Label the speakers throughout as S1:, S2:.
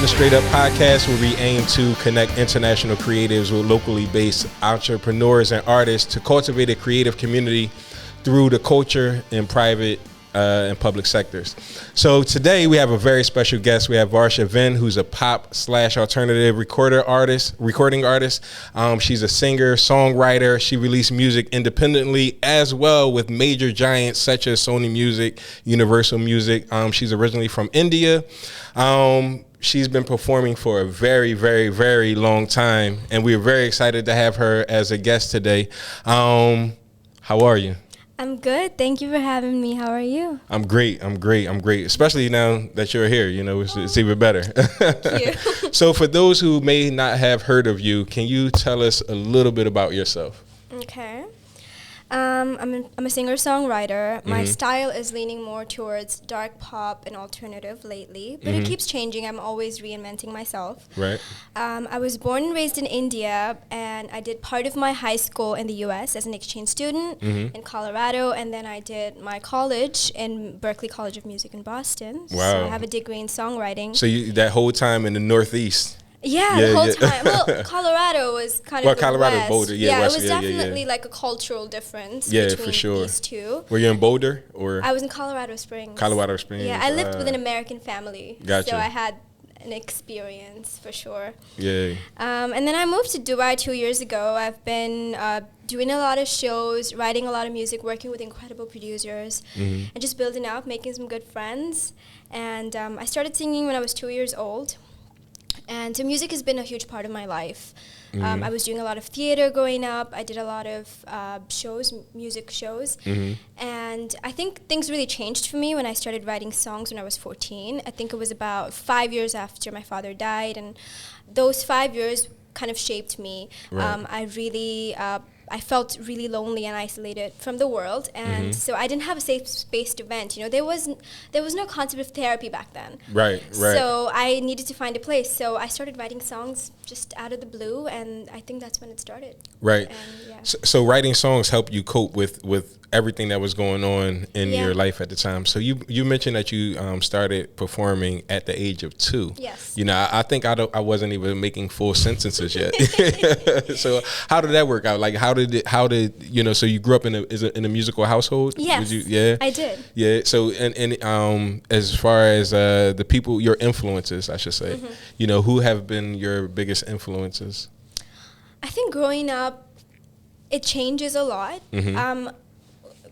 S1: the Str8Up Podcast, where we aim to connect international creatives with locally based entrepreneurs and artists to cultivate a creative community through the culture and private and public sectors. So today we have a very special guest. We have Varsha Vinn, who's a pop/alternative recording artist. She's a singer, songwriter. She released music independently as well with major giants such as Sony Music, Universal Music. She's originally from India. She's been performing for a very, very, very long time, and we're very excited to have her as a guest today. How are you?
S2: I'm good. Thank you for having me. How are you?
S1: I'm great. Especially now that you're here, it's even better.
S2: Thank you.
S1: So for those who may not have heard of you, can you tell us a little bit about yourself?
S2: Okay. I'm a singer-songwriter. My style is leaning more towards dark pop and alternative lately, but it keeps changing. I'm always reinventing myself.
S1: Right.
S2: I was born and raised in India, and I did part of my high school in the U.S. as an exchange student in Colorado, and then I did my college in Berklee College of Music in Boston.
S1: Wow.
S2: So I have a degree in songwriting.
S1: So that whole time in the Northeast?
S2: Yeah, the whole time. Well, Colorado was kind of the
S1: Colorado,
S2: West.
S1: Boulder,
S2: it
S1: West,
S2: was definitely like a cultural difference between
S1: for sure.
S2: these two.
S1: Were you in Boulder or?
S2: I was in Colorado Springs.
S1: Colorado Springs.
S2: Yeah, I lived with an American family,
S1: Gotcha.
S2: so I had an experience for sure.
S1: Yeah.
S2: And then I moved to Dubai 2 years ago. I've been doing a lot of shows, writing a lot of music, working with incredible producers, and just building up, making some good friends. And I started singing when I was 2 years old. And so music has been a huge part of my life. I was doing a lot of theater growing up. I did a lot of music shows. And I think things really changed for me when I started writing songs when I was 14. I think it was about 5 years after my father died. And those 5 years kind of shaped me.
S1: Right.
S2: I felt really lonely and isolated from the world, and so I didn't have a safe space to vent. There was no concept of therapy back then.
S1: Right.
S2: So I needed to find a place. So I started writing songs just out of the blue, and I think that's when it started.
S1: Right.
S2: And, yeah.
S1: So writing songs helped you cope with everything that was going on in your life at the time. So you mentioned that you started performing at the age of 2.
S2: Yes.
S1: I think I wasn't even making full sentences yet. So how did that work out? Like how did so you grew up in a musical household?
S2: Yes. I did.
S1: Yeah. So and as far as the people, your influences, I should say, who have been your biggest influences?
S2: I think growing up, it changes a lot.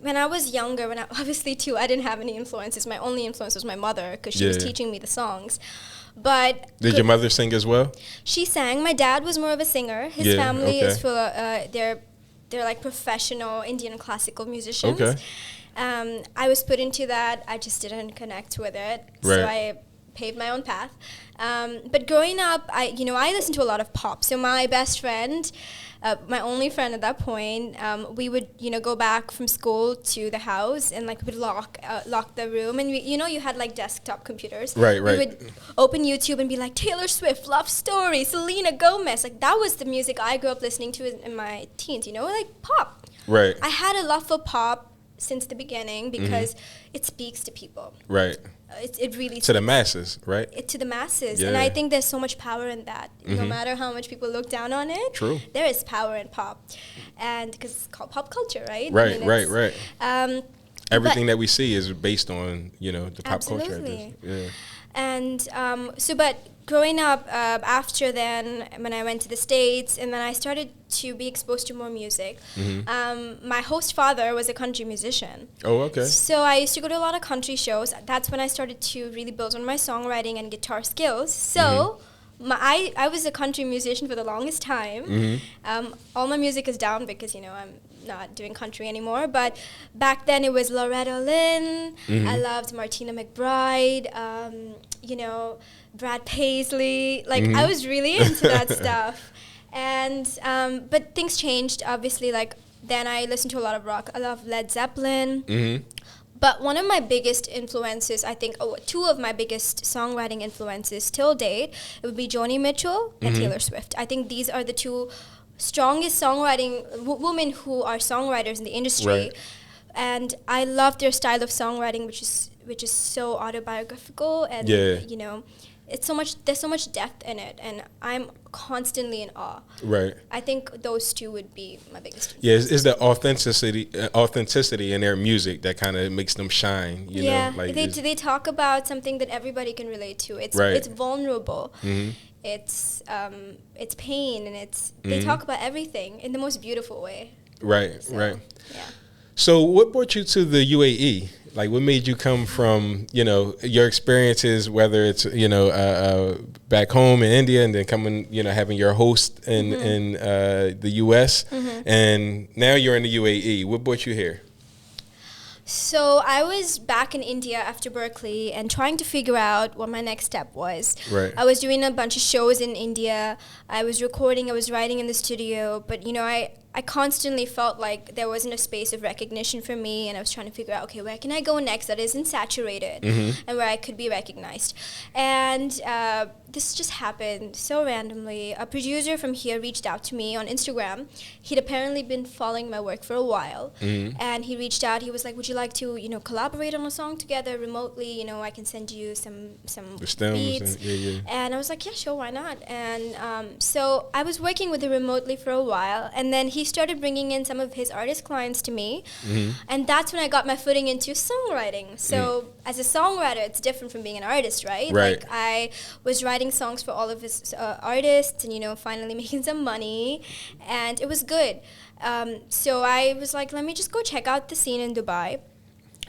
S2: When I was younger, obviously too, I didn't have any influences. My only influence was my mother because she was teaching me the songs. But
S1: did your mother sing as well?
S2: She sang. My dad was more of a singer. His family is full of, they're like professional Indian classical musicians.
S1: Okay.
S2: I was put into that. I just didn't connect with it.
S1: Right.
S2: So I paved my own path. But growing up, I listened to a lot of pop. So my best friend, my only friend at that point, we would, go back from school to the house and like would lock the room. And you had like desktop computers.
S1: Right.
S2: We would open YouTube and be like Taylor Swift, Love Story, Selena Gomez. Like that was the music I grew up listening to in my teens. Like pop.
S1: Right.
S2: I had a love for pop since the beginning because it speaks to people.
S1: Right.
S2: It really
S1: to the masses, right?
S2: To the masses,
S1: Yeah.
S2: and I think there's so much power in that. No matter how much people look down on it,
S1: True.
S2: There is power in pop, and because it's called pop culture, right?
S1: Right. Everything that we see is based on the pop culture.
S2: Absolutely.
S1: Yeah.
S2: And but growing up, after then, when I went to the States, and then I started to be exposed to more music. My host father was a country musician.
S1: Oh, okay.
S2: So I used to go to a lot of country shows. That's when I started to really build on my songwriting and guitar skills. So I was a country musician for the longest time. All my music is down because, I'm not doing country anymore. But back then it was Loretta Lynn. I loved Martina McBride, Brad Paisley. Like, I was really into that stuff. And but things changed, obviously. Like, then I listened to a lot of rock. I love Led Zeppelin. But one of my biggest influences, I think, two of my biggest songwriting influences till date, it would be Joni Mitchell and Taylor Swift. I think these are the two strongest songwriting women who are songwriters in the industry.
S1: Right.
S2: And I love their style of songwriting, which is so autobiographical and there's so much depth in it, and I'm constantly in awe.
S1: Right.
S2: I think those two would be my biggest.
S1: Yeah, it's the authenticity in their music that kind of makes them shine. You know, like
S2: they talk about something that everybody can relate to. It's
S1: right.
S2: It's vulnerable.
S1: Mm-hmm.
S2: It's pain, and they talk about everything in the most beautiful way.
S1: Right.
S2: So,
S1: right.
S2: Yeah.
S1: So what brought you to the UAE? Like, what made you come from, your experiences, whether it's, back home in India and then coming, having your host in the U.S. And now you're in the UAE. What brought you here?
S2: So I was back in India after Berkeley and trying to figure out what my next step was.
S1: Right.
S2: I was doing a bunch of shows in India. I was recording, I was writing in the studio, but I constantly felt like there wasn't a space of recognition for me, and I was trying to figure out, okay, where can I go next that isn't saturated and where I could be recognized? And this just happened so randomly. A producer from here reached out to me on Instagram. He'd apparently been following my work for a while, and he reached out. He was like, would you like to, collaborate on a song together remotely? I can send you some beats. And I was like, yeah, sure, why not? And so I was working with him remotely for a while, and then he started bringing in some of his artist clients to me, and that's when I got my footing into songwriting. So as a songwriter, it's different from being an artist, right? Like, I was writing songs for all of his artists, and finally making some money, and it was good. So I was like, let me just go check out the scene in Dubai.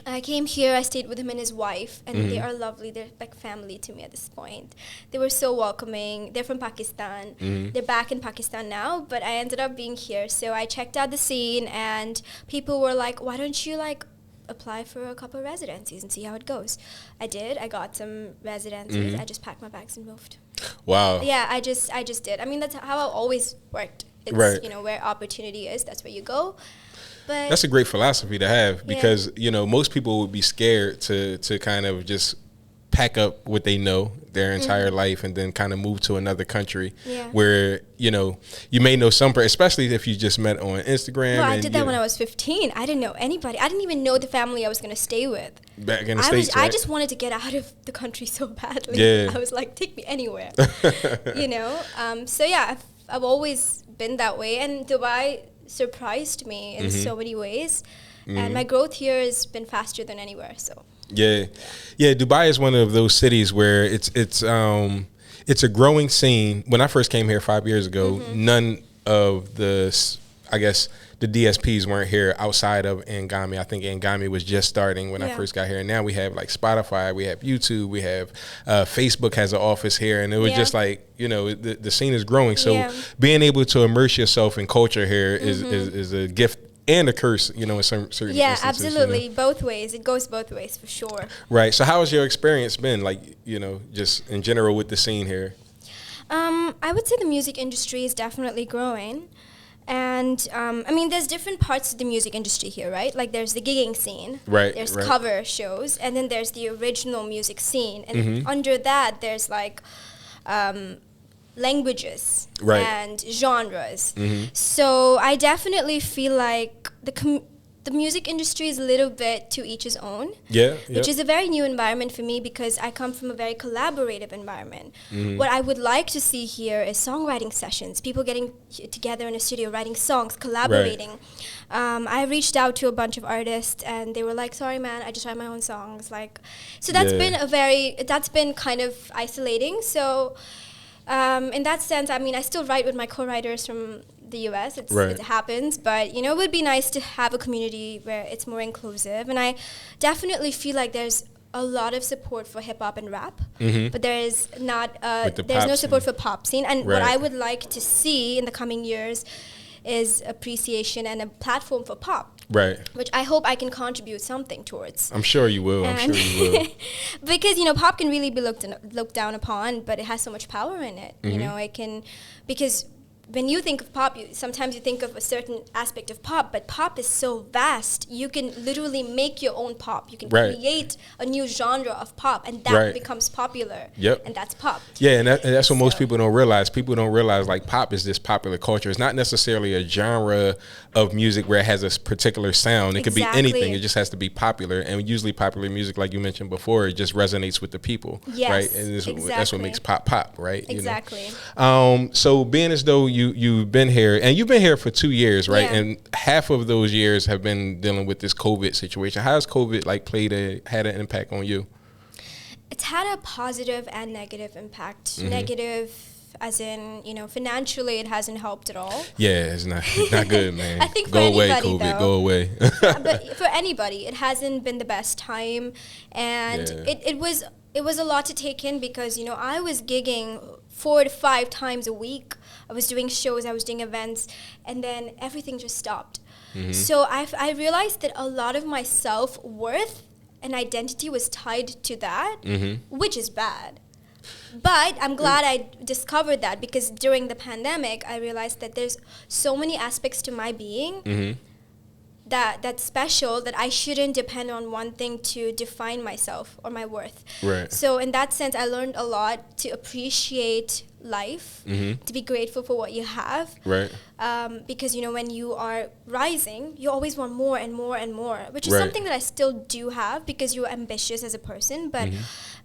S2: I came here, I stayed with him and his wife, and they are lovely. They're like family to me at this point. They were so welcoming. They're from Pakistan. They're back in Pakistan now, but I ended up being here. So I checked out the scene, and people were like, why don't you apply for a couple of residencies and see how it goes? I did. I got some residencies. I just packed my bags and moved.
S1: Wow.
S2: Yeah, I just did. I mean, that's how I always worked. It's, where opportunity is, that's where you go. But
S1: that's a great philosophy to have, because most people would be scared to kind of just pack up what they know their entire life and then kind of move to another country where you may know some, especially if you just met on Instagram.
S2: Well, I did that when I was 15. I didn't know anybody. I didn't even know the family I was going to stay with.
S1: Back in the States,
S2: I just wanted to get out of the country so badly.
S1: Yeah.
S2: I was like, take me anywhere. So yeah, I've always been that way, and Dubai surprised me in so many ways, and my growth here has been faster than anywhere. So
S1: yeah, Dubai is one of those cities where it's a growing scene. When I first came here 5 years ago, none of the DSPs weren't here outside of Ngami. I think Ngami was just starting when I first got here. And now we have like Spotify, we have YouTube, we have Facebook has an office here. And it was just like, the scene is growing. So being able to immerse yourself in culture here is a gift and a curse, in some certain instances.
S2: Absolutely. Both ways. It goes both ways for sure.
S1: Right. So how has your experience been, just in general with the scene here?
S2: I would say the music industry is definitely growing. And, there's different parts of the music industry here, right? Like, there's the gigging scene.
S1: Right.
S2: There's cover shows. And then there's the original music scene. And under that, there's, languages and genres. So I definitely feel like the music industry is a little bit to each his own. Which is a very new environment for me, because I come from a very collaborative environment. What I would like to see here is songwriting sessions, people getting together in a studio, writing songs, collaborating. I reached out to a bunch of artists, and they were like, sorry man, I just write my own songs. So that's been kind of isolating. So in that sense, I still write with my co-writers from the US. It happens, but it would be nice to have a community where it's more inclusive. And I definitely feel like there's a lot of support for hip hop and rap, but there is not. There's no support for pop scene. And what I would like to see in the coming years is appreciation and a platform for pop.
S1: Right.
S2: Which I hope I can contribute something towards.
S1: I'm sure you will.
S2: Because, pop can really be looked down upon, but it has so much power in it. It can, because when you think of pop, sometimes you think of a certain aspect of pop, but pop is so vast. You can literally make your own pop. You can create a new genre of pop, and that becomes popular. And that's pop.
S1: Yeah, and that's what most people don't realize. People don't realize, like, pop is this popular culture. It's not necessarily a genre of music where it has a particular sound. It could be anything. It just has to be popular. And usually popular music, like you mentioned before, it just resonates with the people. Right? And that's what makes pop, right?
S2: Exactly.
S1: You know? So being as though you've been here, and you've been here for 2 years, right? Yeah. And half of those years have been dealing with this COVID situation. How has COVID had an impact on you?
S2: It's had a positive and negative impact. Negative as in, financially it hasn't helped at all. Yeah,
S1: it's not good, man.
S2: I think
S1: go away,
S2: anybody,
S1: COVID,
S2: though,
S1: go away.
S2: But for anybody, it hasn't been the best time, and it was a lot to take in because, I was gigging 4 to 5 times a week. I was doing shows, I was doing events, and then everything just stopped. So I realized that a lot of my self-worth and identity was tied to that, which is bad. But I'm glad I discovered that, because during the pandemic, I realized that there's so many aspects to my being that's special, that I shouldn't depend on one thing to define myself or my worth.
S1: Right.
S2: So in that sense, I learned a lot to appreciate life, to be grateful for what you have.
S1: Right.
S2: Because, when you are rising, you always want more and more and more, which is something that I still do have, because you're ambitious as a person. But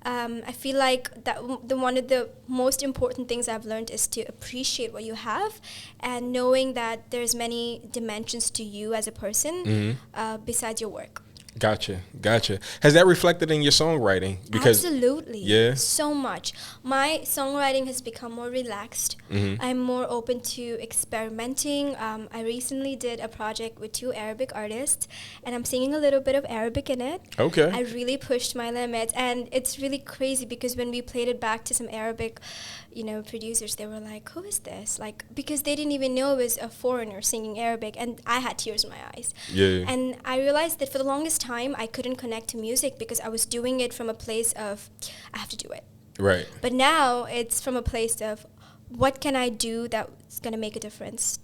S2: I feel like that one of the most important things I've learned is to appreciate what you have, and knowing that there's many dimensions to you as a person besides your work.
S1: Gotcha. Has that reflected in your songwriting?
S2: Absolutely.
S1: Yeah.
S2: So much. My songwriting has become more relaxed. I'm more open to experimenting. I recently did a project with 2 Arabic artists, and I'm singing a little bit of Arabic in it.
S1: Okay.
S2: I really pushed my limits, and it's really crazy because when we played it back to some Arabic, producers, they were like, "Who is this?" Like, because they didn't even know it was a foreigner singing Arabic, and I had tears in my eyes.
S1: Yeah.
S2: And I realized that for the longest time, I couldn't connect to music because I was doing it from a place of, I have to do it.
S1: Right.
S2: But now it's from a place of, what can I do that's going to make a difference?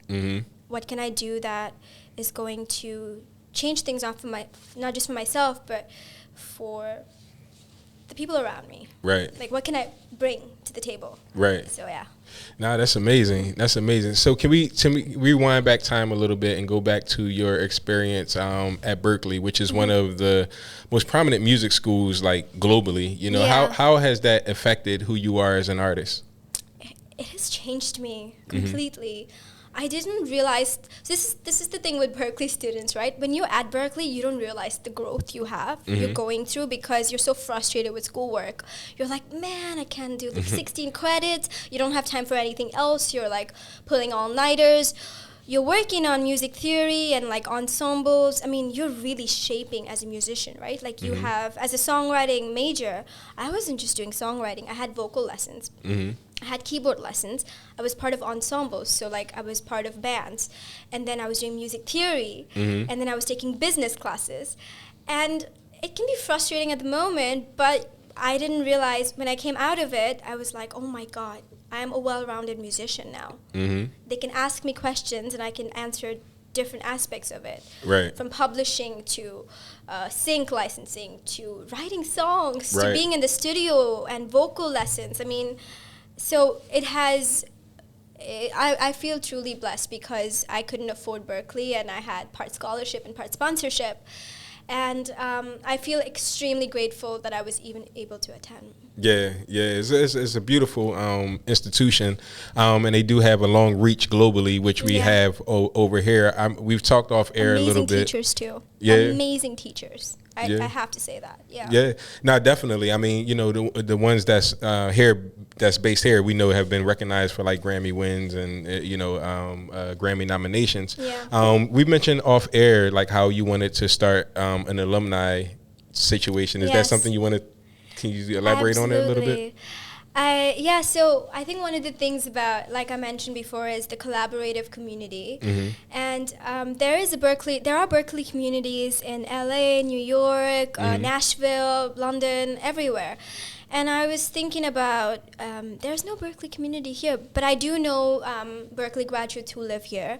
S2: What can I do that is going to change things off for not just for myself, but for the people around me.
S1: Right.
S2: Like, what can I bring to the table?
S1: Right.
S2: So, yeah.
S1: Nah, that's amazing. So can we rewind back time a little bit and go back to your experience at Berklee, which is one of the most prominent music schools, like, globally. How has that affected who you are as an artist?
S2: It has changed me completely. I didn't realize, this is the thing with Berklee students, right? When you're at Berklee, you don't realize the growth you have, you're going through, because you're so frustrated with schoolwork. You're like, man, I can't do 16 credits. You don't have time for anything else. You're like pulling all-nighters. You're working on music theory and like ensembles. I mean, you're really shaping as a musician, right? Like you have, as a songwriting major, I wasn't just doing songwriting. I had vocal lessons. I had keyboard lessons. I was part of ensembles, so like I was part of bands. And then I was doing music theory. And then I was taking business classes. And it can be frustrating at the moment, but I didn't realize when I came out of it, I was like, oh my God, I'm a well-rounded musician now. They can ask me questions and I can answer different aspects of it.
S1: Right.
S2: From publishing to sync licensing to writing songs to being in the studio and vocal lessons. I mean, so it has, I feel truly blessed because I couldn't afford Berklee and I had part scholarship and part sponsorship. And I feel extremely grateful that I was even able to attend.
S1: Yeah, it's a beautiful institution, and they do have a long reach globally, which we have over here. We've talked off air a little bit.
S2: Amazing teachers too.
S1: Yeah,
S2: amazing teachers. I have to say that. Yeah.
S1: Yeah, no, definitely. I mean, you know, the ones that's here, that's based here, we know have been recognized for like Grammy wins and Grammy nominations.
S2: Yeah.
S1: We mentioned off air like how you wanted to start an alumni situation. Is that something you want to? Can you elaborate on it a little bit?
S2: So I think one of the things about, like I mentioned before, is the collaborative community. And there are Berklee communities in LA, New York, Nashville, London, everywhere. And I was thinking about, there's no Berkeley community here, but I do know Berkeley graduates who live here.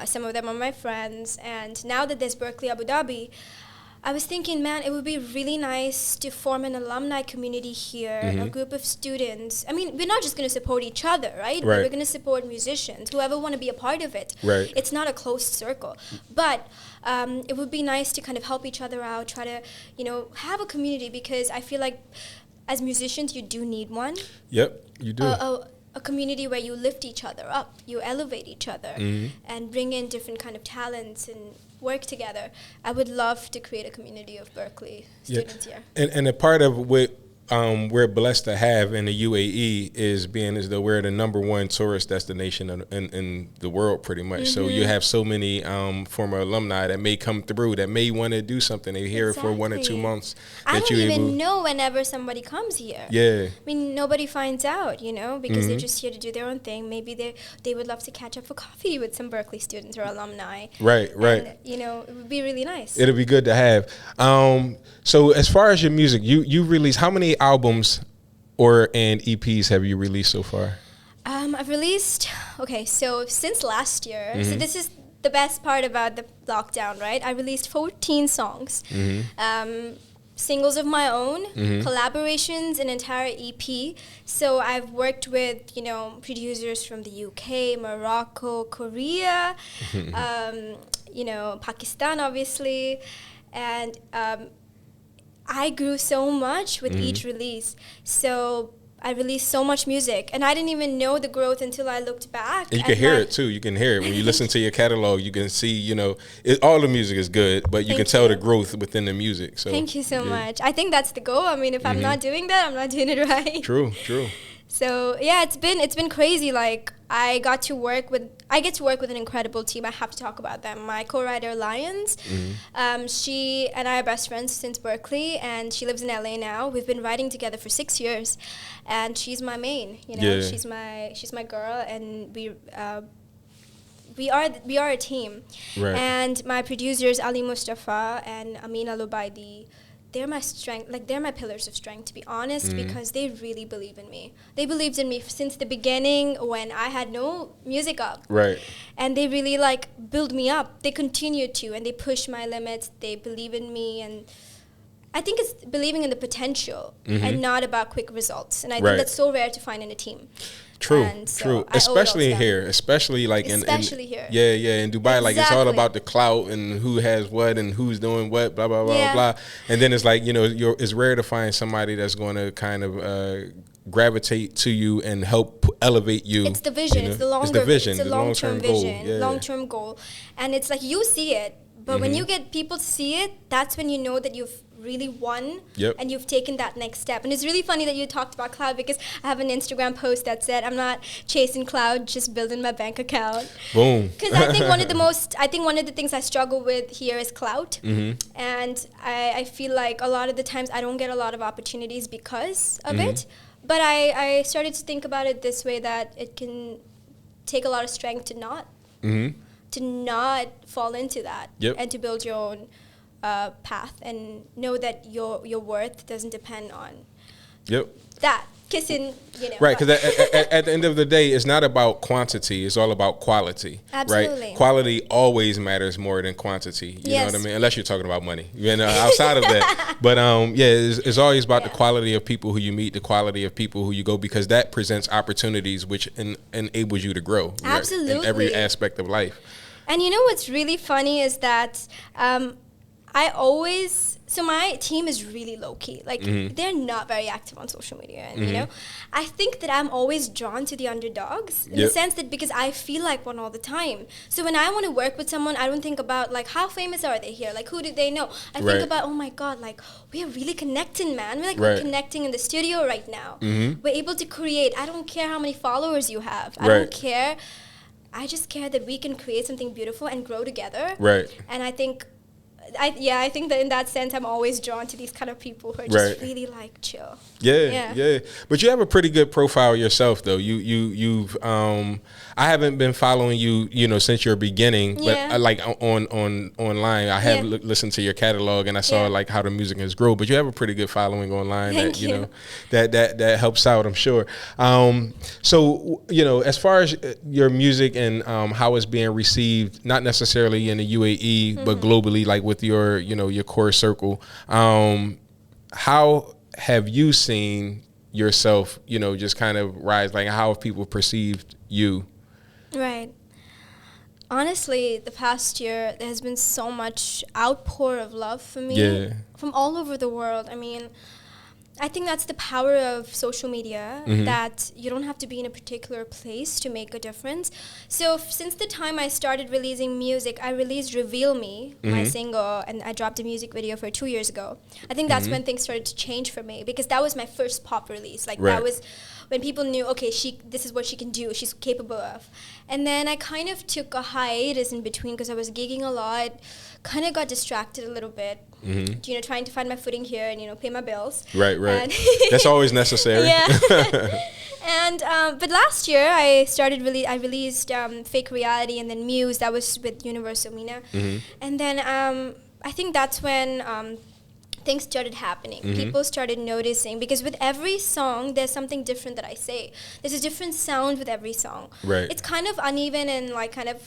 S2: Some of them are my friends. And now that there's Berkeley Abu Dhabi, I was thinking, man, it would be really nice to form an alumni community here, a group of students. I mean, we're not just going to support each other, right? We're going to support musicians, whoever want to be a part of it. It's not a closed circle. But it would be nice to kind of help each other out, try to, have a community, because I feel like as musicians, you do need one.
S1: Yep, you do.
S2: A community where you lift each other up, you elevate each other, and bring in different kind of talents and work together. I would love to create a community of Berkeley students here.
S1: And a part of what we're blessed to have in the UAE is being as though we're the #1 tourist destination in the world, pretty much. So you have so many former alumni that may come through, that may want to do something. They're here for 1 or 2 months.
S2: I don't even know whenever somebody comes here.
S1: Yeah.
S2: I mean, nobody finds out, because they're just here to do their own thing. Maybe they would love to catch up for coffee with some Berkeley students or alumni.
S1: Right.
S2: And, it would be really nice.
S1: It'll be good to have. So as far as your music, you release, how many albums and EPs have you released so far?
S2: I've released, so since last year, so this is the best part about the lockdown, right? I released 14 songs, singles of my own, collaborations, an entire EP. So I've worked with, producers from the UK, Morocco, Korea, Pakistan, obviously, and I grew so much with each release. So I released so much music, and I didn't even know the growth until I looked back.
S1: And you can hear it too. You can hear it when you listen to your catalog. You can see, all the music is good, but you can tell the growth within the music. So
S2: thank you so much. I think that's the goal. I mean, if I'm not doing that, I'm not doing it right.
S1: True.
S2: So yeah, it's been crazy. Like I get to work with an incredible team. I have to talk about them. My co-writer Lions, she and I are best friends since Berkeley, and she lives in LA now. We've been writing together for 6 years, and she's my main. She's my girl, and we are a team. Right. And my producers Ali Mustafa and Amin Alubaidi, they're my strength, they're my pillars of strength, to be honest, because they really believe in me. They believed in me since the beginning when I had no music up.
S1: Right.
S2: And they really build me up. They continue to, and they push my limits. They believe in me, and I think it's believing in the potential and not about quick results. And I think that's so rare to find in a team.
S1: True.
S2: Especially
S1: in here. Especially
S2: here.
S1: Yeah, in Dubai. Exactly. It's all about the clout and who has what and who's doing what, blah, blah, blah, blah. And then it's it's rare to find somebody that's going to kind of gravitate to you and help elevate you.
S2: It's the vision. It's the long-term vision, long-term goal. And it's you see it, but when you get people to see it, that's when you know that you've really won and you've taken that next step. And it's really funny that you talked about cloud, because I have an Instagram post that said, I'm not chasing cloud, just building my bank account.
S1: Boom.
S2: Because I think one of the things I struggle with here is clout. And I feel like a lot of the times I don't get a lot of opportunities because of it. But I started to think about it this way, that it can take a lot of strength to not fall into that and to build your own path and know that your worth doesn't depend on that kissing,
S1: Right, because at the end of the day, it's not about quantity. It's all about quality.
S2: Absolutely.
S1: Right? Quality always matters more than quantity. You know what I mean? Unless you're talking about money. Outside of that. But, it's always about the quality of people who you meet, the quality of people who you go, because that presents opportunities which enables you to grow.
S2: Absolutely.
S1: Right? In every aspect of life.
S2: And what's really funny is that my team is really low-key. They're not very active on social media. And, I think that I'm always drawn to the underdogs in the sense that because I feel like one all the time. So when I want to work with someone, I don't think about, how famous are they here? Who do they know? I think about, oh, my God, we are really connecting, man. We're connecting in the studio right now. We're able to create. I don't care how many followers you have. I don't care. I just care that we can create something beautiful and grow together.
S1: Right.
S2: And I think I think that in that sense, I'm always drawn to these kind of people who are just really like chill.
S1: Yeah. But you have a pretty good profile yourself, though. You've I haven't been following you, since your beginning, but like on online, I have listened to your catalog and I saw like how the music has grown. But you have a pretty good following online.
S2: Thank you.
S1: That helps out, I'm sure. So as far as your music and how it's being received, not necessarily in the UAE, but globally, like with your your core circle, how have you seen yourself, just kind of rise? Like, how have people perceived you?
S2: Right. Honestly, the past year, there has been so much outpour of love for me from all over the world. I mean, I think that's the power of social media, that you don't have to be in a particular place to make a difference. So since the time I started releasing music, I released Reveal Me, my single, and I dropped a music video for 2 years ago. I think that's when things started to change for me, because that was my first pop release. Like that was when people knew, okay, this is what she can do, she's capable of. And then I kind of took a hiatus in between because I was gigging a lot, kind of got distracted a little bit, trying to find my footing here and, pay my bills.
S1: Right. That's always necessary.
S2: And but last year I released Fake Reality and then Muse, that was with Universal Mina. And then I think that's when things started happening. People started noticing, because with every song there's something different that I say. There's a different sound with every song. It's kind of uneven and like kind of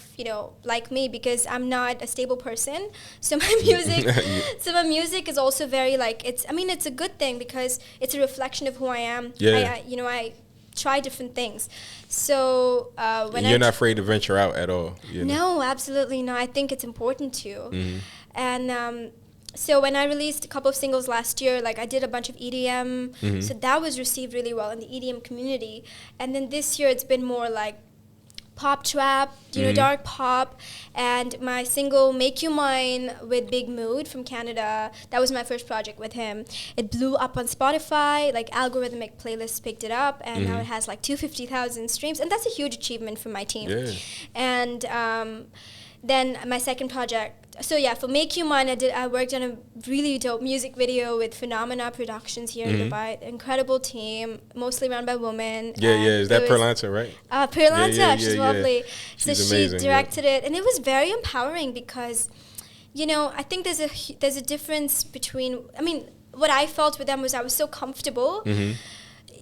S2: like me, because I'm not a stable person. So my music is also very like, it's a good thing because it's a reflection of who I am. I try different things. So when
S1: you're not afraid to venture out at all.
S2: No, absolutely not. I think it's important to. And so when I released a couple of singles last year, like I did a bunch of EDM, so that was received really well in the EDM community. And then this year it's been more like pop trap, dark pop. And my single Make You Mine with Big Mood from Canada, that was my first project with him. It blew up on Spotify, like algorithmic playlists picked it up, and now it has like 250,000 streams, and that's a huge achievement for my team. And then my second project, for Make You Mine, I worked on a really dope music video with Phenomena Productions here in Dubai. Incredible team, mostly run by women.
S1: Is that Perlanta, right?
S2: Perlanta, she's lovely.
S1: She's
S2: so
S1: amazing,
S2: she directed it, and it was very empowering because, I think there's a difference between, what I felt with them was I was so comfortable.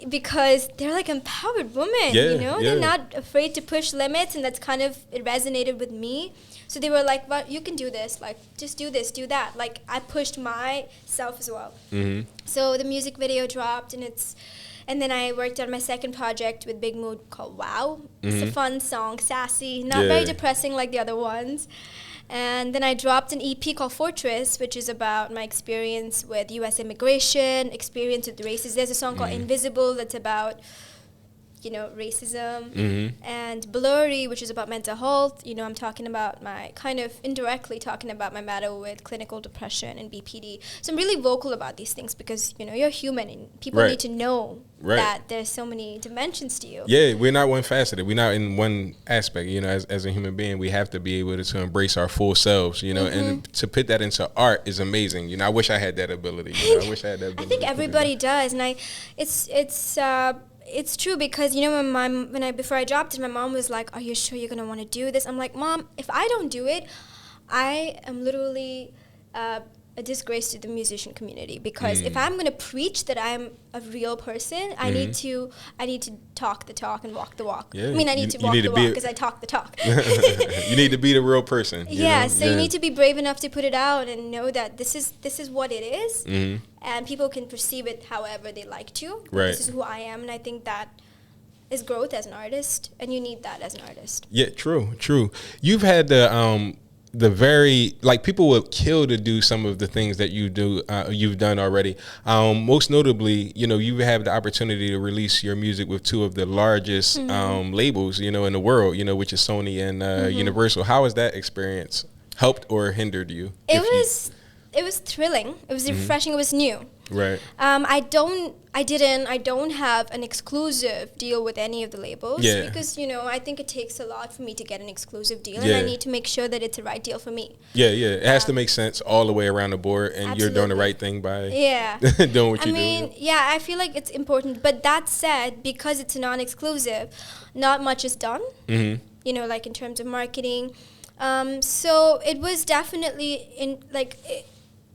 S2: Because they're like empowered women, they're not afraid to push limits, and that's kind of, it resonated with me. So they were like, well, you can do this, like just do this, do that. Like I pushed myself as well. So the music video dropped, and then I worked on my second project with Big Mood called Wow. It's a fun song, sassy, not very depressing like the other ones. And then I dropped an EP called Fortress, which is about my experience with U.S. immigration, experience with races. There's a song called Invisible that's about, racism. And Blurry, which is about mental health. I'm talking about indirectly talking about my battle with clinical depression and BPD. So I'm really vocal about these things because, you're human and people need to know that there's so many dimensions to you. Yeah,
S1: we're not one-faceted. We're not in one aspect. As a human being, we have to be able to embrace our full selves, and to put that into art is amazing. I wish I had that ability. I
S2: think everybody does. And it's true because, before I dropped it, my mom was like, are you sure you're going to want to do this? I'm like, Mom, if I don't do it, I am literally a disgrace to the musician community, because if I'm going to preach that I'm a real person, I need to talk the talk and walk the walk. I need to walk the walk because I talk the talk.
S1: You need to be the real person.
S2: You need to be brave enough to put it out and know that this is what it is, and people can perceive it however they like to. This is who I am, and I think that is growth as an artist, and you need that as an artist.
S1: Yeah, true. You've had the very, like, people would kill to do some of the things that you do, you've done already. Most notably, you have the opportunity to release your music with two of the largest labels, in the world, which is Sony and Universal. How has that experience helped or hindered you?
S2: It it was thrilling. It was refreshing. It was new.
S1: Right.
S2: I don't have an exclusive deal with any of the labels because, I think it takes a lot for me to get an exclusive deal and I need to make sure that it's the right deal for me.
S1: Yeah. It has to make sense all the way around the board and
S2: absolutely.
S1: You're doing the right thing by doing what you do.
S2: I feel like it's important. But that said, because it's non-exclusive, not much is done, like in terms of marketing. So it was definitely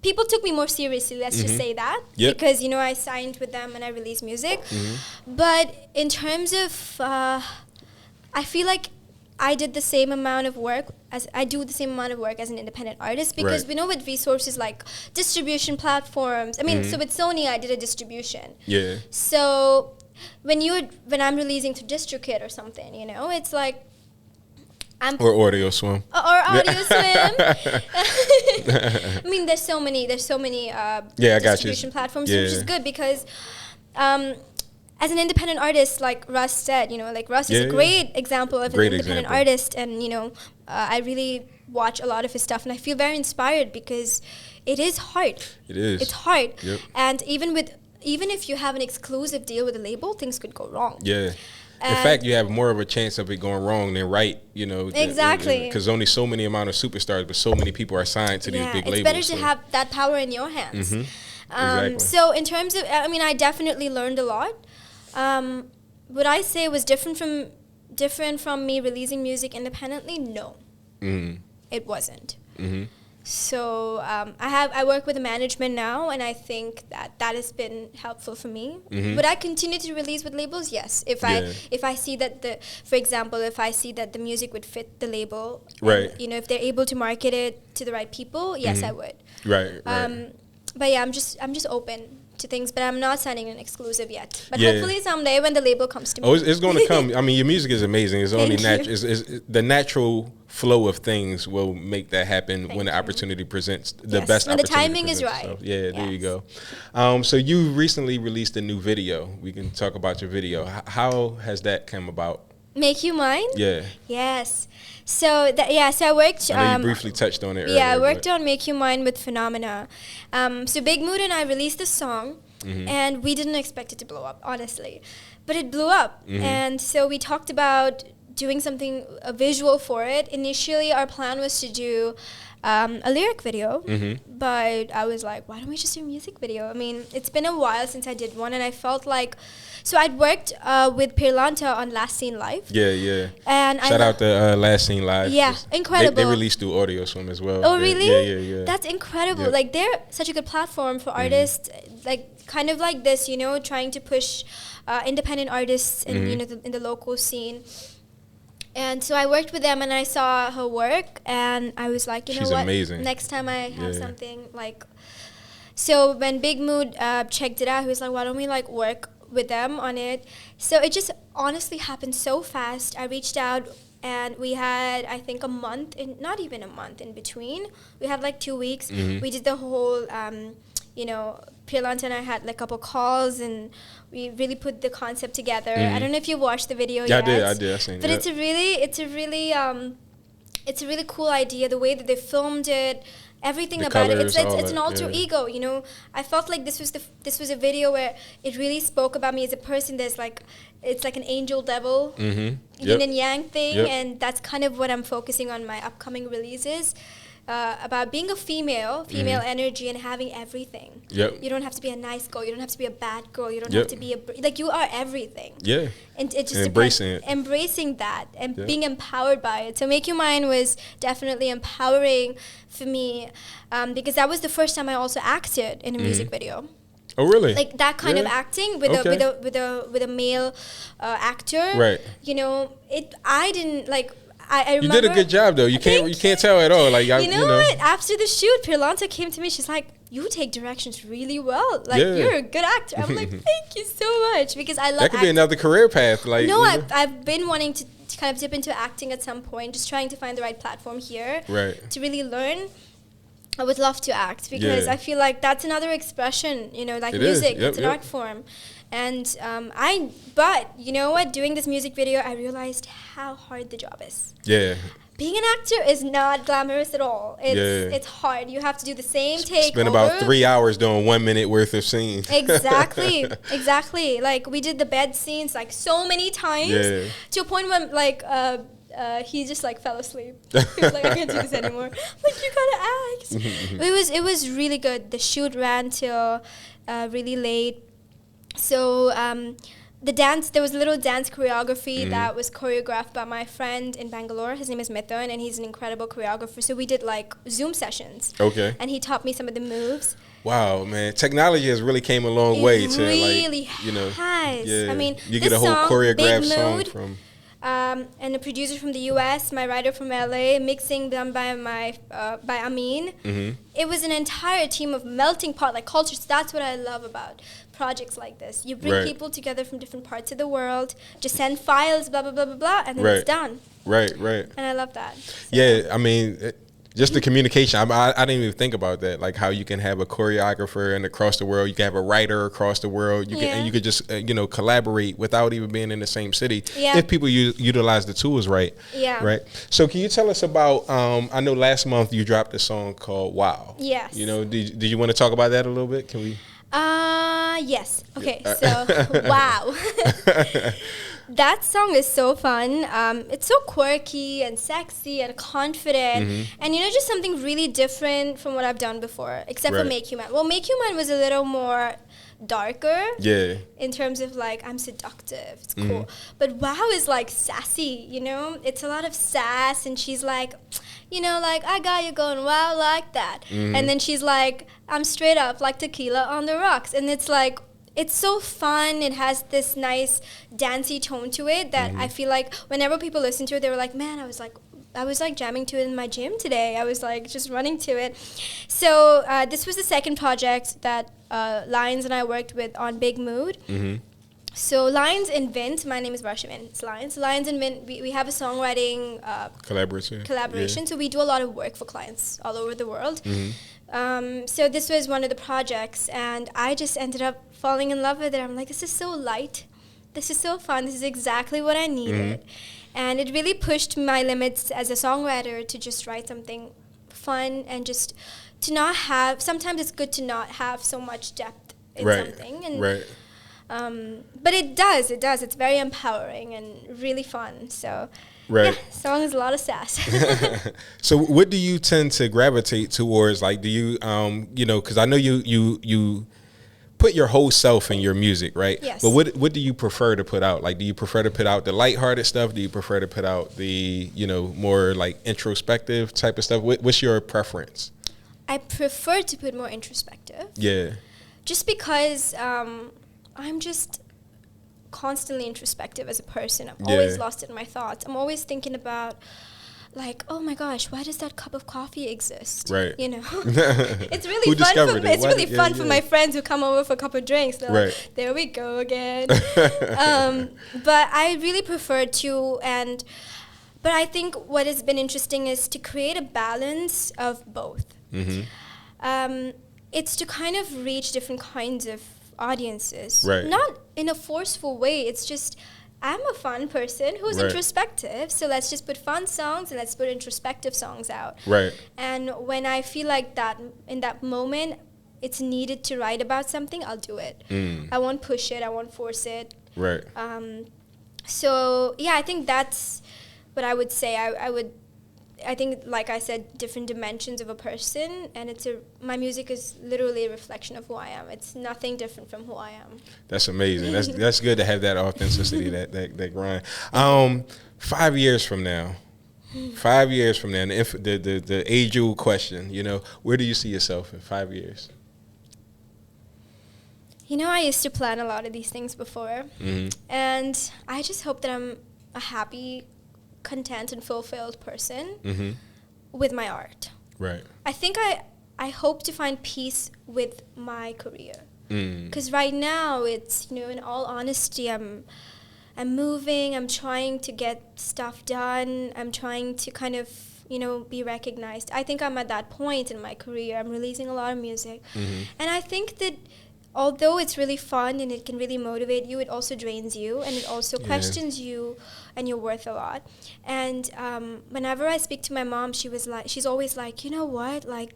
S2: people took me more seriously, let's just say that, because, I signed with them and I released music. But in terms of, I feel like I did the same amount of work as an independent artist because we know with resources like distribution platforms, so with Sony, I did a distribution. Yeah. So when I'm releasing through DistroKid or something, it's like,
S1: or Audio Swim.
S2: Or Audio Swim. There's so many distribution platforms, which is good because as an independent artist, like Russ said, Russ is a great example of an independent artist, and I really watch a lot of his stuff, and I feel very inspired because it is hard. It is. It's hard, and even if you have an exclusive deal with a label, things could go wrong. Yeah. In fact, you have more of a chance of it going wrong than right, Exactly. Because only so many amount of superstars, but so many people are signed to these big labels. It's better to have that power in your hands. Exactly. So in terms of, I definitely learned a lot. Would I say it was different from me releasing music independently? No, it wasn't. So I work with a management now, and I think that has been helpful for me. Would I continue to release with labels? Yes. If I see that for example, if I see that the music would fit the label, and, if they're able to market it to the right people, yes, I would. Right. But yeah, I'm just open to things, but I'm not signing an exclusive yet. But hopefully someday when the label comes to me.
S1: Oh, it's going to come. Your music is amazing. It's only natural. The natural flow of things will make that happen when the opportunity presents. The best when opportunity. When the timing is right. So, there you go. So you recently released a new video. We can talk about your video. How has that come about?
S2: Make You Mine? Yeah. Yes. So I worked.
S1: I know you briefly touched on it earlier.
S2: Yeah, I worked on Make You Mine with Phenomena. So Big Mood and I released this song, and we didn't expect it to blow up, honestly, but it blew up. And so we talked about doing a visual for it. Initially, our plan was to do a lyric video, but I was like, why don't we just do a music video? It's been a while since I did one, and I felt like. So I'd worked with Pirlanta on Last Seen Live. Yeah. And
S1: shout out to Last Seen Live.
S2: Yeah, incredible.
S1: They released through Audio Swim as well.
S2: Oh, really?
S1: Yeah.
S2: That's incredible. Yeah. They're such a good platform for artists, kind of like this, trying to push independent artists in in the local scene. And so I worked with them, and I saw her work, and I was like,
S1: She's amazing.
S2: Next time I have something like. So when Big Mood checked it out, he was like, why don't we work with them on it? So it just honestly happened so fast. I reached out, and we had, I think, not even a month in between. We had 2 weeks. We did the whole, Pirlanta and I had a couple calls, and we really put the concept together. I don't know if you watched the video yet.
S1: I did. I seen it.
S2: But it's a really cool idea, the way that they filmed it. Everything about it, it's an alter ego, I felt like this was a video where it really spoke about me as a person. There's it's like an angel devil, yin and yang thing, and that's kind of what I'm focusing on my upcoming releases. About being a female energy and having everything. You don't have to be a nice girl. You don't have to be a bad girl. You don't have to be you are everything. Yeah. And it just embracing that and being empowered by it. So Make You Mine was definitely empowering for me, because that was the first time I also acted in a music video.
S1: Oh, really?
S2: That kind of acting with a male actor. Right. I didn't I remember,
S1: you did a good job though. You can't tell at all.
S2: What? After the shoot, Pirlanta came to me. She's like, "You take directions really well. You're a good actor." I'm like, "Thank you so much," because I love.
S1: That could be another career path.
S2: I've been wanting to kind of dip into acting at some point, just trying to find the right platform here to really learn. I would love to act because I feel like that's another expression. Music. It's an art form. And but you know what? Doing this music video, I realized how hard the job is. Yeah. being an actor is not glamorous at all. It's hard. You have to do the same take.
S1: Spend about 3 hours doing 1 minute worth of scenes.
S2: Exactly. Like we did the bed scenes like so many times to a point when like he just like fell asleep. He was like, I can't do this anymore. Like, you gotta act. It was really good. The shoot ran till really late. So there was a little dance choreography that was choreographed by my friend in Bangalore. His name is Mithun, and he's an incredible choreographer. So we did like Zoom sessions. Okay. And he taught me some of the moves.
S1: Wow, man. Technology has really came a long way to
S2: really
S1: like, you know.
S2: Has.
S1: Yeah.
S2: I mean,
S1: you get a whole choreographed song from
S2: and a producer from the US, my writer from LA, mixing done by by Amin. It was an entire team of melting pot like cultures. That's what I love about projects like this. You bring people together from different parts of the world, just send files, blah blah blah blah blah, and then it's done. Right. And I love that. So.
S1: Yeah, I mean, just the communication. I didn't even think about that. Like how you can have a choreographer and across the world, you can have a writer across the world. You could just collaborate without even being in the same city if people utilize the tools right. Yeah. Right. So can you tell us about? I know last month you dropped a song called "Wow."
S2: Yes.
S1: Did you want to talk about that a little bit? Can we?
S2: Yes. Okay. So wow. That song is so fun. It's so quirky and sexy and confident, and just something really different from what I've done before, except for Make You Mine. Well, Make You Mine was a little more darker. Yeah. In terms of like, I'm seductive. It's cool. But Wow is like sassy. It's a lot of sass, and she's like, like, I got you going wow like that, and then she's like, I'm straight up like tequila on the rocks, and it's like. It's so fun. It has this nice dancey tone to it that I feel like whenever people listen to it, they were like, man, I was like jamming to it in my gym today. I was like just running to it. So this was the second project that Lions and I worked with on Big Mood. So Lions and Vint, my name is Varsha Vinn, it's Lions. Lions and Vint, we have a songwriting collaboration. So we do a lot of work for clients all over the world. So this was one of the projects, and I just ended up falling in love with it. I'm like, this is so light. This is so fun. This is exactly what I needed. And it really pushed my limits as a songwriter to just write something fun and just to not have, sometimes it's good to not have so much depth in something. And, but it does. It's very empowering and really fun. So song is a lot of sass.
S1: So what do you tend to gravitate towards? Like, do you, because I know you put your whole self in your music, right?
S2: Yes.
S1: But what do you prefer to put out? Like, do you prefer to put out the lighthearted stuff? Do you prefer to put out the, more like introspective type of stuff? What's your preference?
S2: I prefer to put more introspective.
S1: Yeah.
S2: Just because I'm just constantly introspective as a person. I'm always lost in my thoughts. I'm always thinking about, like, oh my gosh, why does that cup of coffee exist?
S1: Right.
S2: It's really fun. It's really fun for my friends who come over for a couple of drinks. They're like, there we go again. But I really prefer to, but I think what has been interesting is to create a balance of both. It's to kind of reach different kinds of audiences, not in a forceful way. It's just, I'm a fun person who's introspective, so let's just put fun songs and let's put introspective songs out. And when I feel like that in that moment it's needed to write about something, I'll do it. I won't push it, I won't force it. So yeah, I think that's what I would say. I think, like I said, different dimensions of a person, and my music is literally a reflection of who I am. It's nothing different from who I am.
S1: That's amazing. That's good to have that authenticity, that grind. 5 years from now, and if the age-old question, where do you see yourself in 5 years?
S2: I used to plan a lot of these things before, and I just hope that I'm a happy, content and fulfilled person with my art. I think I hope to find peace with my career, because right now it's, in all honesty, I'm moving, I'm trying to get stuff done, I'm trying to kind of be recognized. I think I'm at that point in my career. I'm releasing a lot of music, and I think that although it's really fun and it can really motivate you, it also drains you and it also questions you and your worth a lot. And whenever I speak to my mom, she's always like, you know what, like,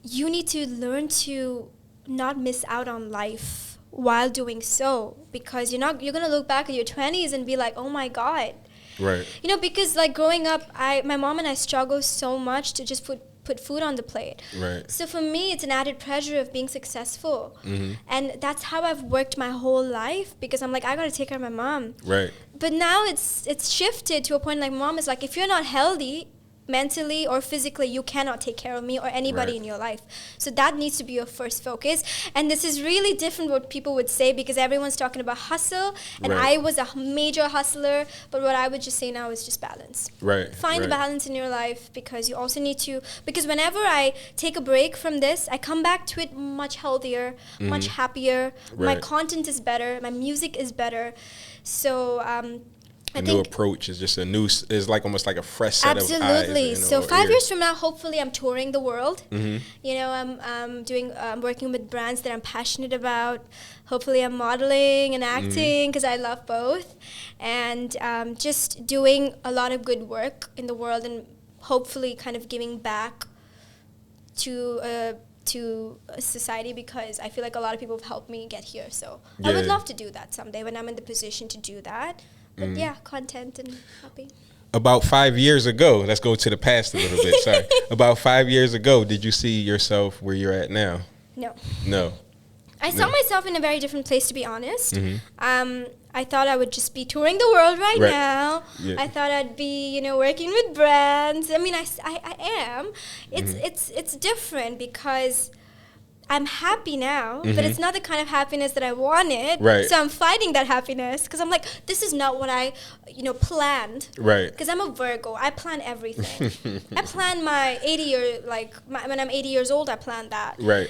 S2: you need to learn to not miss out on life while doing so, because you're gonna look back at your 20s and be like, oh my God.
S1: Right.
S2: You know, because like growing up, my mom and I struggle so much to just put food on the plate.
S1: Right.
S2: So for me, it's an added pressure of being successful.
S1: Mm-hmm.
S2: And that's how I've worked my whole life, because I'm like, I gotta take care of my mom.
S1: Right.
S2: But now it's shifted to a point like mom is like, if you're not healthy mentally or physically, you cannot take care of me or anybody in your life. So that needs to be your first focus. And this is really different what people would say, because everyone's talking about hustle, and I was a major hustler, but what I would just say now is just balance.
S1: Right.
S2: Find a balance in your life, because you also need to, because whenever I take a break from this, I come back to it much healthier, much happier. My content is better, my music is better. So
S1: a new approach is just is like almost like a fresh set of eyes.
S2: Absolutely. So 5 years from now, hopefully I'm touring the world. You know, I'm working with brands that I'm passionate about. Hopefully I'm modeling and acting, because I love both. And just doing a lot of good work in the world, and hopefully kind of giving back to society, because I feel like a lot of people have helped me get here. So I would love to do that someday when I'm in the position to do that. But yeah, content and happy.
S1: About 5 years ago, let's go to the past a little bit. Sorry. About 5 years ago, did you see yourself where you're at now? No.
S2: I saw myself in a very different place, to be honest. I thought I would just be touring the world right now. I thought I'd be, working with brands. I mean, I am. It's different, because I'm happy now, but it's not the kind of happiness that I wanted. Right. So I'm fighting that happiness, because I'm like, this is not what I, planned. Right. Because I'm a Virgo. I plan everything. I plan my 80 when I'm 80 years old, I plan that. Right.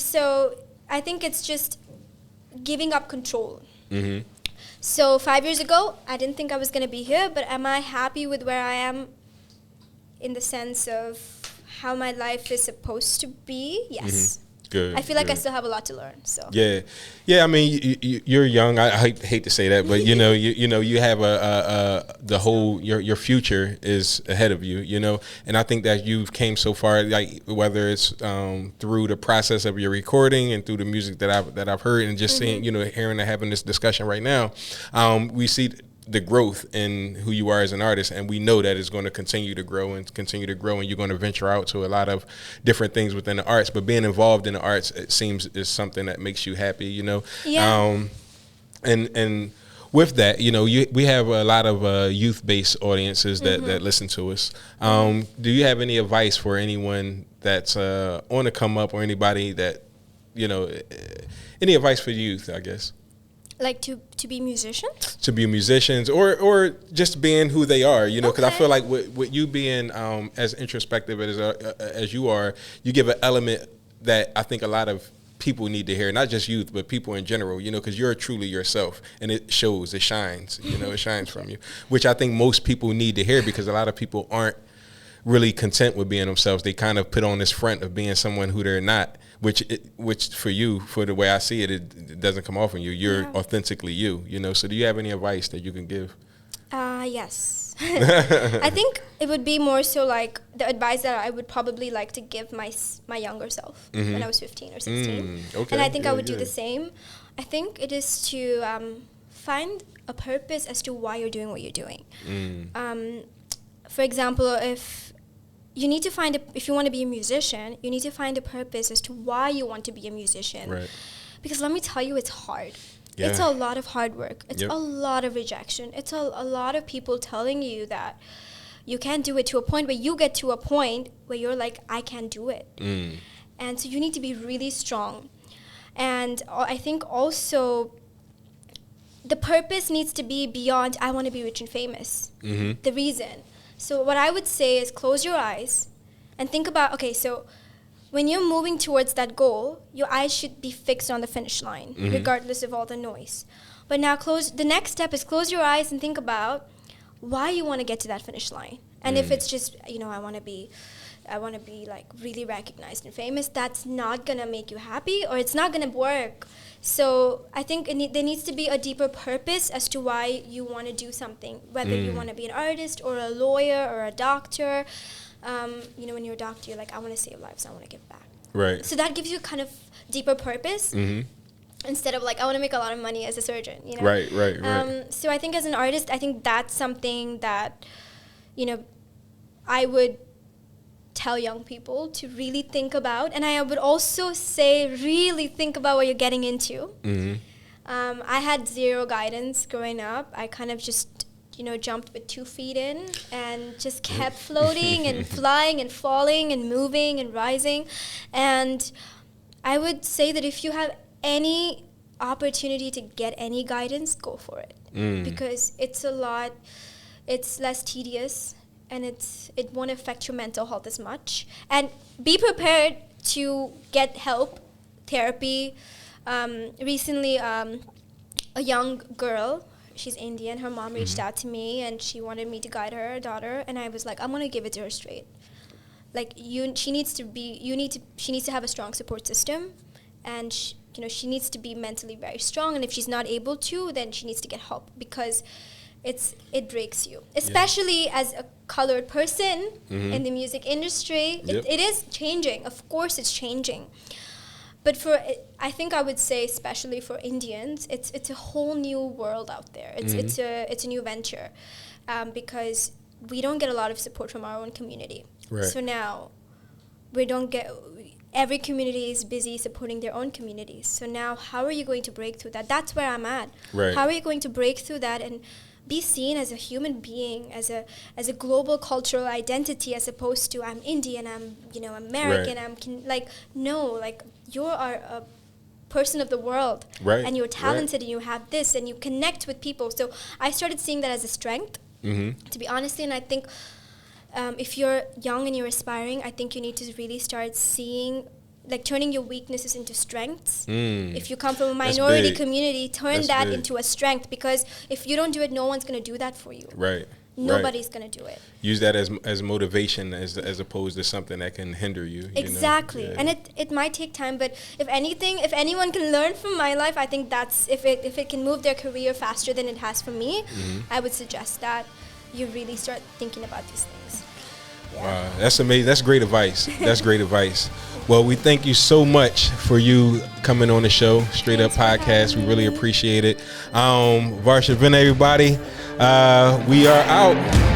S2: So I think it's just giving up control. So 5 years ago, I didn't think I was going to be here, but am I happy with where I am in the sense of how my life is supposed to be? Yes. Good. I feel like I still have a lot to learn. So yeah. I mean, you're young. I hate to say that, but you have the whole your future is ahead of you. And I think that you've came so far. Like whether it's through the process of your recording and through the music that I've heard, and just seeing, hearing and having this discussion right now, we see the growth in who you are as an artist, and we know that it's going to continue to grow, and you're going to venture out to a lot of different things within the arts. But being involved in the arts, it seems, is something that makes you happy, Yeah. And with that, we have a lot of youth-based audiences that listen to us. Do you have any advice for anyone that's on the come up, or anybody that, any advice for youth, I guess? Like to be musicians? To
S1: be musicians, or just being who they are, because I feel like with you being as introspective as you are, you give an element that I think a lot of people need to hear, not just youth, but people in general, because you're truly yourself, and it shows, it shines, it shines from you, which I think most people need to hear, because a lot of people aren't really content with being themselves. They kind of put on this front of being someone who they're not, which for you, for the way I see it, it doesn't come off on you. You're authentically you, So do you have any advice that you can give?
S2: Yes. I think it would be more so like the advice that I would probably like to give my younger self when I was 15 or 16. Okay. And I think I would do the same. I think it is to find a purpose as to why you're doing what you're doing. For example, if you want to be a musician, you need to find a purpose as to why you want to be a musician. Right. Because let me tell you, it's hard. Yeah. It's a lot of hard work. It's a lot of rejection. It's a lot of people telling you that you can't do it, to a point where you get to a point where you're like, I can't do it. And so you need to be really strong. And I think also the purpose needs to be beyond, I want to be rich and famous. The reason. So what I would say is close your eyes and think about, so when you're moving towards that goal, your eyes should be fixed on the finish line, regardless of all the noise. But now the next step is close your eyes and think about why you want to get to that finish line. And if it's just, I want to be I want to be like really recognized and famous. That's not gonna make you happy, or it's not gonna work. So I think there needs to be a deeper purpose as to why you want to do something, whether you want to be an artist or a lawyer or a doctor. You know, when you're a doctor, you're like, I want to save lives, I want to give back.
S1: Right.
S2: So that gives you kind of deeper purpose. Instead of like, I want to make a lot of money as a surgeon, you know?
S1: Right.
S2: So I think as an artist, I think that's something that, you know, I would tell young people to really think about. And I would also say, really think about what you're getting into. I had zero guidance growing up. I kind of just, you know, jumped with 2 feet in and just kept floating and flying and falling and moving and rising. And I would say that if you have any opportunity to get any guidance, go for it. Because it's less tedious, and it won't affect your mental health as much. And be prepared to get help, therapy. Recently, a young girl, she's Indian, her mom reached out to me and she wanted me to guide her daughter, and I was like, I'm going to give it to her straight. Like, she needs to have a strong support system, and she needs to be mentally very strong, and if she's not able to, then she needs to get help, because it breaks you, especially as a colored person in the music industry. It is changing. Of course it's changing. But I think I would say, especially for Indians, it's a whole new world out there. It's a new venture, because we don't get a lot of support from our own community.
S1: Right.
S2: So now every community is busy supporting their own communities. So now, how are you going to break through that? That's where I'm at.
S1: Right.
S2: How are you going to break through that and be seen as a human being, as a global cultural identity, as opposed to I'm Indian, I'm American, you are a person of the world, and you're talented, and you have this, and you connect with people. So I started seeing that as a strength, to be honest. And I think if you're young and you're aspiring, I think you need to really start seeing, like, turning your weaknesses into strengths. If you come from a minority community, turn that into a strength, because if you don't do it, no one's going to do that for you.
S1: Right.
S2: Nobody's going to do it.
S1: Use that as motivation as opposed to something that can hinder you.
S2: Exactly. And it might take time, but if anyone can learn from my life, I think that's, if it can move their career faster than it has for me, I would suggest that you really start thinking about these things. Yeah.
S1: Wow, that's amazing. That's great advice. That's great advice. Well, we thank you so much for you coming on the show, Str8Up Podcast. We really appreciate it. Varsha Vinn, everybody. We are out.